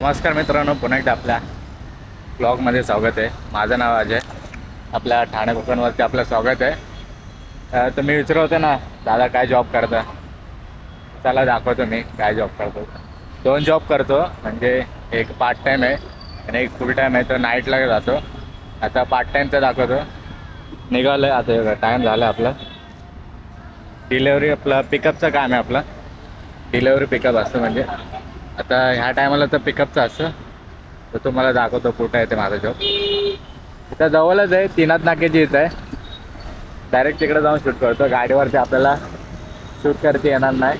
नमस्कार मित्रांनो, पुन्हा एकदा आपल्या ब्लॉगमध्ये स्वागत आहे. माझं नाव अजय. आपल्या ठाणे कोकणवरती आपलं स्वागत आहे. तर मी विचारत होते ना, दादा काय जॉब करता. चला दाखवतो मी काय जॉब करतो. 2 जॉब करतो, म्हणजे एक पार्ट टाईम आहे आणि एक फुल टाईम आहे. तर नाईटला जातो. आता पार्ट टाईमचं दाखवतो. निघालं आहे आता, टाईम झाला आपला. डिलेवरी आपलं पिकअपचं काम आहे. आपलं डिलेवरी पिकअप असतं. म्हणजे आता ह्या टायमाला तर पिकअपचं असतं. तर तुम्हाला दाखवतो कुठं आहे ते माझा जॉब. इथं जवळच आहे, 3 नाक्याची इथं आहे. डायरेक्ट तिकडे जाऊन शूट करतो. गाडीवरती आपल्याला शूट करता येणार नाही,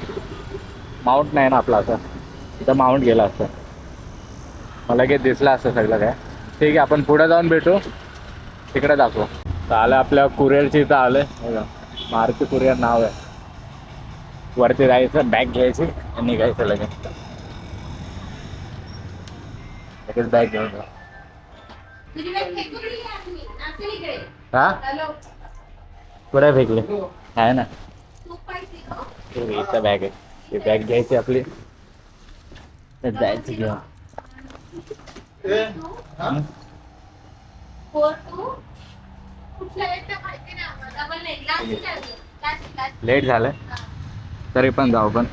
माउंट नाही ना आपला. असं इथं माउंट गेला असतं, मला लगेच दिसलं असतं सगळं काय. ठीक आहे, आपण पुढे जाऊन भेटू, तिकडे दाखवू. तर आलं आपल्या कुरिअरची. इथं आलं आहे, मारुती कुरिअर नाव आहे. वरती जायचं, बॅग घ्यायची आणि निघायचं लगेच. बॅग घेऊन जा. हा कुठे फेकले आहे ना, इथं बॅग आहे. ती बॅग घ्यायची आपली, जायची घेऊन. लेट झालं तरी पण जाऊ, पण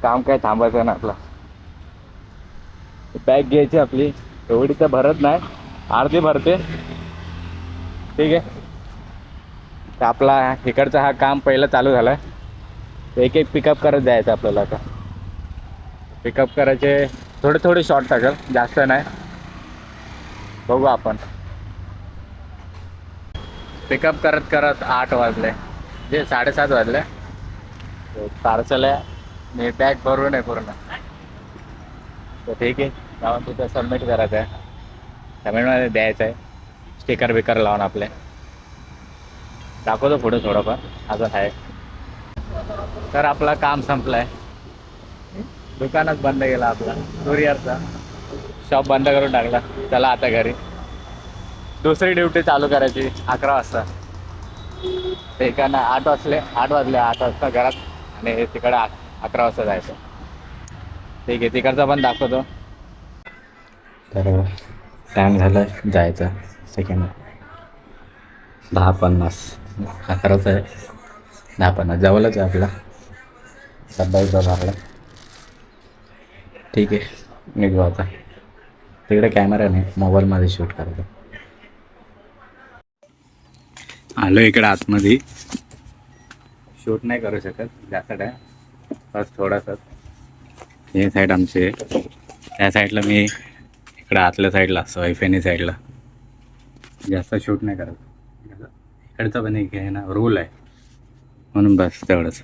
काम काय थांबायचं ना आपला. बॅग घ्यायची आपली, एवढी तर भरत नाही, अर्धी भरते. ठीक आहे. तर आपला इकडचा हा काम पहिलं चालू झाला. एक एक पिकअप करत जायचं आपल्याला. आता पिकअप करायचे थोडे थोडे शॉर्ट टाकेल, जास्त नाही. बघू आपण. पिकअप करत करत 8 वाजले, म्हणजे 7:30 वाजले. पार्सल आहे आणि बॅग भरून आहे पूर्ण. तर ठीक आहे, जाऊन तिथं सबमिट करायचं आहे. सबमिटमध्ये द्यायचं आहे, स्टिकर बिकर लावून आपले. दाखवतो पुढे थोडंफार अजून आहे. तर आपलं काम संपलं आहे. दुकानच बंद केला आपला कुरिअरचा. शॉप बंद करून टाकला. चला आता घरी. दुसरी ड्युटी चालू करायची 11 वाजता. ते का ना 8 वाजले 8 वाजता घरात, आणि तिकडे 11 वाजता जायचं. ठीक आहे, तिकडचा पण दाखवतो. तर टाईम झालं जायचं. सेकंड 10:50. 11च आहे, 10:50 जवळच आहे आपला. सध्या भरला. ठीक आहे, निघू आता. तिकडे कॅमेरा नाही, मोबाईलमध्ये शूट करायचं. आलो इकडे आतमध्ये. शूट नाही करू शकत जास्त टाईम, बस थोडासा. हे साईड आमची आहे. त्या साईडला मी इकडं आतल्या साईडला असतो, वायफायनी साईडला. जास्त शूट नाही करत. इकडचं पण एक आहे ना, रूल आहे म्हणून, बस तेवढंच.